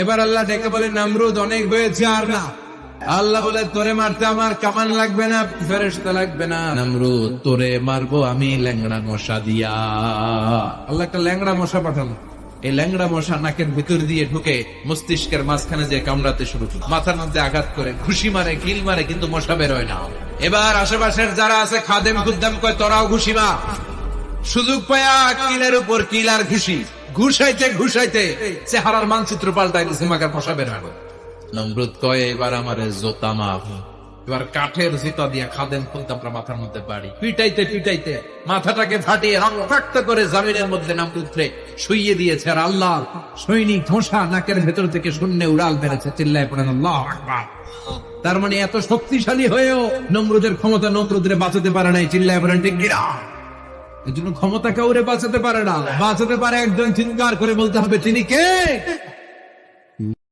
এবার আল্লাহ ডেকে বলে, নমরুদ অনেক হয়েছে আর না। আল্লাহ বলে, তোরে মারতে আমার কামান লাগবে না, ফেরেশতা লাগবে না, নমরুদ তোরে মারবো আমি ল্যাংড়া মশা দিয়া। আল্লাহ একটা ল্যাংড়া মশা পাঠানো। এই ল্যাংড়া মশা নাকের ভিতর দিয়ে ঢুকে মস্তিষ্কের মাঝখানে যে কামড়াতে শুরু করে, মাথার মধ্যে আঘাত করে, ঘুষি মারে, কিল মারে, কিন্তু মশা বের হয় না। এবার আশেপাশের যারা আছে খাদেম খুদ্দাম কয়, তোরাও ঘুষি মা। সুযোগ পায়া কিলের উপর কিল আর ঘুষি, ঘুষাইতে ঘুষাইতে চেহারার মানচিত্র পাল্টাই দিছে, মাকার মশা বের হয়। নমরুদ কয়, এবার আমার জোতা মাফ। এবার কাঠের জুতা দিয়ে খাদেম খুদ্দামরা মাথার মধ্যে বাড়ি পিটাইতে পিটাইতে মাথাটাকে ফাটিয়ে রক্তাক্ত করে জমিনের মধ্যে নমরুদকে শুইয়ে দিয়েছে। আর আল্লাহ সৈনিক মশা নাকের ভেতর থেকে শূন্যে উড়াল মেরেছে। চিল্লায় পড়েন আল্লাহু আকবার। তার মানে এত শক্তিশালী হয়েও নমরুদের ক্ষমতা নমরুদরে বাঁচাতে পারে নাই। চিল্লায় পড়েন ঠিক কিনা? এই জন্য ক্ষমতা কাউরে বাঁচাতে পারে না, বাঁচাতে পারে একজন। চিৎকার করে বলতে হবে, তিনি কে?